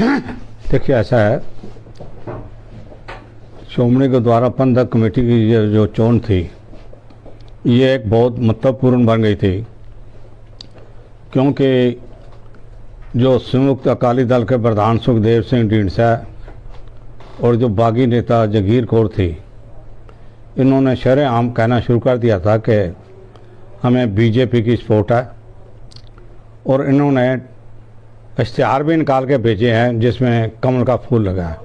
देखिए, ऐसा है, श्रोमणी गुरुद्वारा प्रबंधक कमेटी की जो चोन थी, ये एक बहुत महत्वपूर्ण बन गई थी, क्योंकि जो संयुक्त अकाली दल के प्रधान सुखदेव सिंह ढींडसा और जो बागी नेता जगीर कौर थी, इन्होंने शरेआम कहना शुरू कर दिया था कि हमें बीजेपी की सपोर्ट है, और इन्होंने इश्तिहार भी निकाल के भेजे हैं जिसमें कमल का फूल लगा है।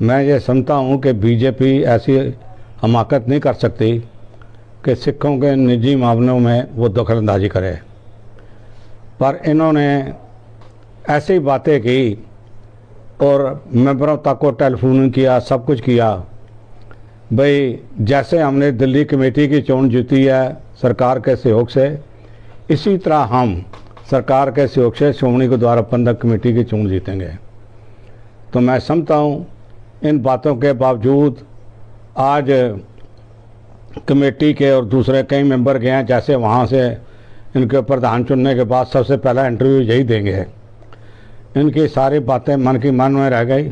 मैं ये समझता हूँ कि बीजेपी ऐसी हमाकत नहीं कर सकती कि सिखों के निजी मामलों में वो दखलंदाजी करे, पर इन्होंने ऐसी बातें की और मेंबरों तक को टेलीफोन किया, सब कुछ किया। भाई, जैसे हमने दिल्ली कमेटी की चोन जीती है सरकार के सहयोग से, इसी तरह हम सरकार के सहयोग से श्रोमणी गुरुद्वारा प्रबंधक कमेटी की चोन जीतेंगे। तो मैं समझता हूँ इन बातों के बावजूद आज कमेटी के और दूसरे कई मेंबर गए हैं, जैसे वहाँ से इनके प्रधान चुनने के बाद सबसे पहला इंटरव्यू यही देंगे। इनकी सारी बातें मन की मन में रह गई,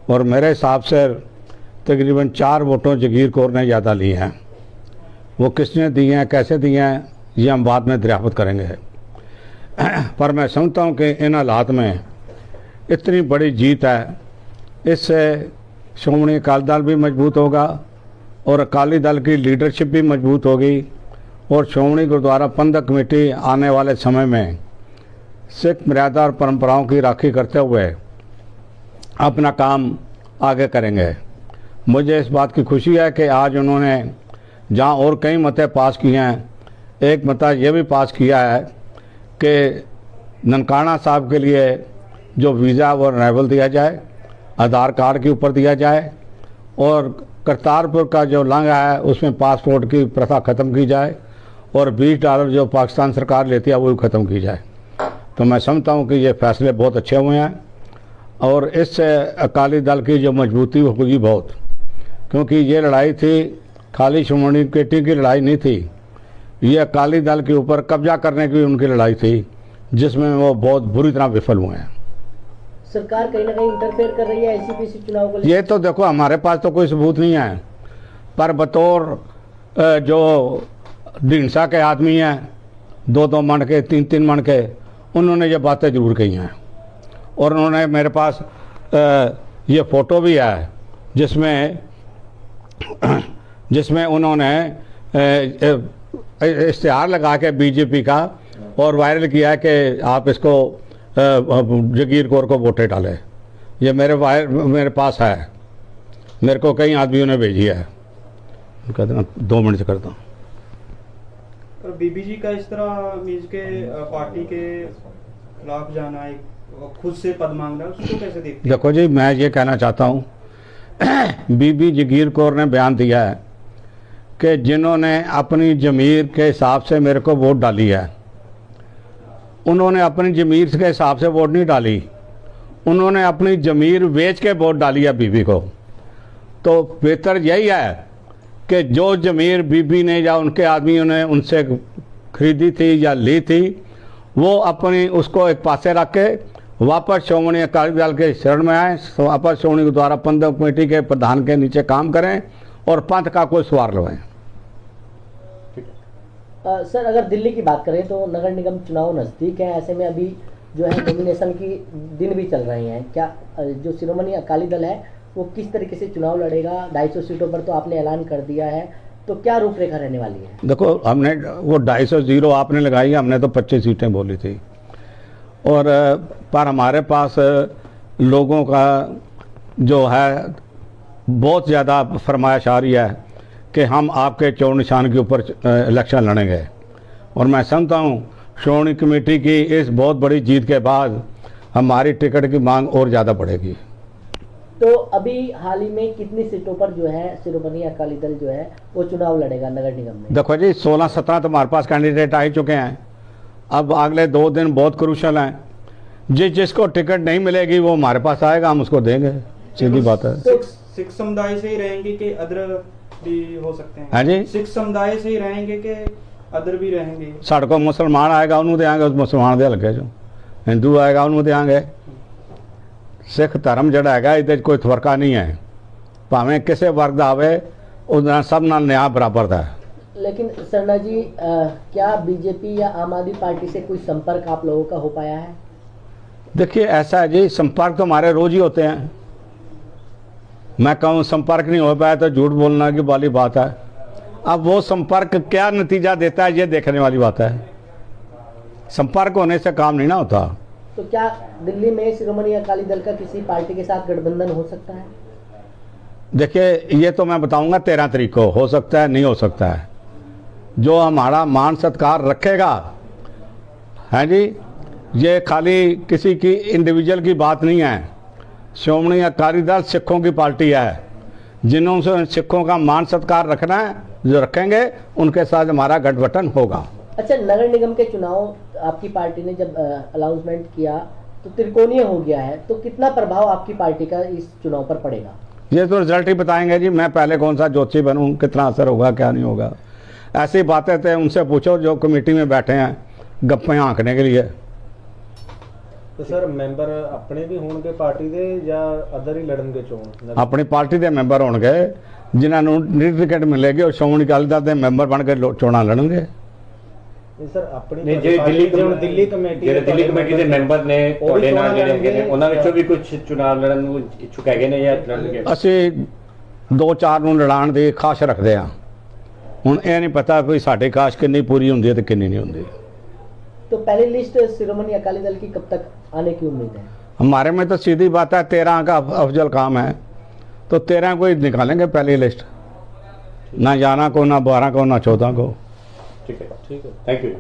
और मेरे हिसाब से तकरीबन 4 वोटों जगीर कौर ने ज़्यादा लिए हैं। वो किसने दिए हैं, कैसे दिए हैं, ये हम बाद में दरियाफ्त करेंगे। पर मैं समझता हूँ कि इन हालात में इतनी बड़ी जीत है, इससे श्रोमणी अकाली दल भी मजबूत होगा और अकाली दल की लीडरशिप भी मजबूत होगी, और श्रोमणी गुरुद्वारा प्रबंधक कमेटी आने वाले समय में सिख मर्यादा और परंपराओं की राखी करते हुए अपना काम आगे करेंगे। मुझे इस बात की खुशी है कि आज उन्होंने जहां और कई मते पास किए हैं, एक मता ये भी पास किया है कि ननकाना साहब के लिए जो वीज़ा वो रिन्यूअल दिया जाए, आधार कार्ड के ऊपर दिया जाए, और करतारपुर का जो लांघा है उसमें पासपोर्ट की प्रथा ख़त्म की जाए, और $20 जो पाकिस्तान सरकार लेती है वो भी ख़त्म की जाए। तो मैं समझता हूँ कि ये फैसले बहुत अच्छे हुए हैं, और इससे अकाली दल की जो मजबूती होगी बहुत, क्योंकि ये लड़ाई थी खाली श्रोमणी कमेटी की लड़ाई नहीं थी, ये अकाली दल के ऊपर कब्जा करने की उनकी लड़ाई थी, जिसमें वो बहुत बुरी तरह विफल हुए हैं। सरकार कहीं ना कहीं इंटरफेयर कर रही है एससीपीसी चुनाव को? ये तो देखो, हमारे पास तो कोई सबूत नहीं है, पर बतौर जो ढींडसा के आदमी हैं, 2-2 मन के, 3-3 मन के, उन्होंने ये बातें जरूर कही हैं। और उन्होंने मेरे पास ये फ़ोटो भी है जिसमें उन्होंने इश्तिहार लगा के बीजेपी का और वायरल किया है कि आप इसको जगीर कौर को वोटें डालें। ये मेरे पास है, मेरे को कई आदमियों ने भेजी है। कहते हैं 2 मिनट से करता हूँ। पर बीबी जी का इस तरह मीज के पार्टी के खिलाफ जाना, एक खुद से पद मांगना, उसको कैसे देखते हैं? देखो जी, मैं ये कहना चाहता हूँ बीबी जगीर कौर ने बयान दिया है कि जिन्होंने अपनी ज़मीर के हिसाब से मेरे को वोट डाली है, उन्होंने अपनी ज़मीर के हिसाब से वोट नहीं डाली, उन्होंने अपनी ज़मीर बेच के वोट डाली है बीबी को। तो बेहतर यही है कि जो ज़मीर बीबी ने या उनके आदमियों ने उनसे खरीदी थी या ली थी, वो अपनी उसको एक पासे रख के वापस श्रोमणी अकाली दल के शरण में आए, वापस श्रोमणी गुरुद्वारा प्रबंधक कमेटी के प्रधान के नीचे काम करें और पंथ का कोई सवार लगाएं। सर, अगर दिल्ली की बात करें तो नगर निगम चुनाव नज़दीक है, ऐसे में अभी जो है नॉमिनेशन की दिन भी चल रहे हैं। क्या जो श्रोमणी अकाली दल है वो किस तरीके से चुनाव लड़ेगा? 250 सीटों पर तो आपने ऐलान कर दिया है, तो क्या रूपरेखा रहने वाली है? देखो, हमने वो 250 आपने लगाई, हमने तो 25 सीटें बोली थी, और पर हमारे पास लोगों का जो है बहुत ज़्यादा फरमाइश आ रही है कि हम आपके चोर निशान के ऊपर इलेक्शन लड़ेंगे। और मैं समझता हूँ श्रोमणी कमेटी की इस बहुत बड़ी जीत के बाद हमारी टिकट की मांग और ज़्यादा बढ़ेगी। तो अभी हाल ही में कितनी सीटों पर जो है श्रोमणी अकाली दल जो है वो चुनाव लड़ेगा नगर निगम में? देखो जी, 16-17 तो हमारे पास कैंडिडेट आ ही चुके हैं। अब अगले 2 दिन बहुत क्रूशल हैं। जिसको टिकट नहीं मिलेगी वो हमारे पास आएगा, हम उसको देंगे, सीधी बात है। तो सिख समुदाय से ही रहेंगे कि अदर भी हो सकते हैं? हाँ जी, सिख समुदाय से ही रहेंगे कि अदर भी रहेंगे? साढ़े को मुसलमान आएगा उन्होंने देंगे, उस मुसलमान दे हल्के जो हिंदू आएगा उन्होंने देंगे। ਸਿੱਖ ਧਰਮ ਜਿਹੜਾ ਹੈਗਾ ਇਹਦੇ 'ਚ ਕੋਈ ਫਰਕਾ ਨਹੀਂ ਹੈ, ਭਾਵੇਂ ਕਿਸੇ ਵਰਗ ਦਾ ਆਵੇ ਉਹਦਾ ਸਭ ਨਾਲ ਨਿਆਂ ਬਰਾबर ਦਾ है। लेकिन सरना जी क्या बीजेपी या आम आदमी पार्टी से कोई संपर्क आप लोगों का हो पाया है? देखिए ऐसा है जी, संपर्क तो हमारे रोज ही होते हैं। मैं कहूँ संपर्क नहीं हो पाया तो झूठ बोलना की वाली बात है। अब वो संपर्क क्या नतीजा देता है ये देखने वाली बात है। संपर्क होने से काम नहीं ना होता। तो क्या दिल्ली में शिरोमणि अकाली दल का किसी पार्टी के साथ गठबंधन हो सकता है? देखिए ये तो मैं बताऊंगा 13 तारीख को, हो सकता है नहीं हो सकता है। जो हमारा मान सत्कार रखेगा है जी, ये खाली किसी की इंडिविजुअल की बात नहीं है। श्रोमणी अकाली दल सिखों की पार्टी है, जिन्होंने सिखों का मान सत्कार रखना है, जो रखेंगे उनके साथ हमारा गठबंधन होगा। अच्छा, नगर निगम के चुनाव आपकी पार्टी ने जब अनाउंसमेंट किया तो त्रिकोणीय हो गया है, तो कितना प्रभाव आपकी पार्टी का इस चुनाव पर पड़ेगा? ये तो रिजल्ट ही बताएंगे जी। मैं पहले कौन सा ज्योतिषी बनूं, कितना असर होगा क्या नहीं होगा, ऐसी बातें थे उनसे पूछो जो कमेटी में बैठे हैं गप्पे आंकने के लिए। तो सर मैंबर अपने भी होंगे पार्टी दे या अदर ही लड़नगे चोण? अपनी पार्टी के मैंबर होंगे जिन्होंने नी टिकट मिलेगी और श्रोमणी अकाली दल के मैंबर बन के चोणां लड़नगे। सर अपनी नहीं जे ਦਿੱਲੀ ਕਮੇਟੀ ਜਿਹੜੇ ਦਿੱਲੀ ਕਮੇਟੀ ਦੇ ਮੈਂਬਰ ਨੇ ਤੁਹਾਡੇ ਨਾਲ ਜਿਹੜੇ ਹੈਗੇ ਨੇ ਉਹਨਾਂ ਵਿੱਚੋਂ ਵੀ ਕੁਝ ਚੁਣਾਵ ਲੜਨ ਨੂੰ ਇੱਛੁਕ ਹੈਗੇ ਨੇ ਜਾਂ ਲੜਨਗੇ? ਅਸੀਂ 2-4 ਨੂੰ ਲੜਾਉਣ ਦੀ ਖਾਸ਼ ਰੱਖਦੇ ਹਾਂ। ਹੁਣ ਇਹ ਨਹੀਂ ਪਤਾ ਵੀ ਸਾਡੀ ਖਾਸ਼ ਕਿੰਨੀ ਪੂਰੀ ਹੁੰਦੀ ਹੈ ਤੇ ਕਿੰਨੀ नहीं ਹੁੰਦੀ। तो पहली लिस्ट शिरोमणि अकाली दल की कब तक आने की उम्मीद है? हमारे में तो सीधी बात है 13 का अफजल काम है, तो 13 को ही निकालेंगे पहली लिस्ट, ना 11 को, ना 12 को, ना 14 को। ठीक है, ठीक है। Thank you.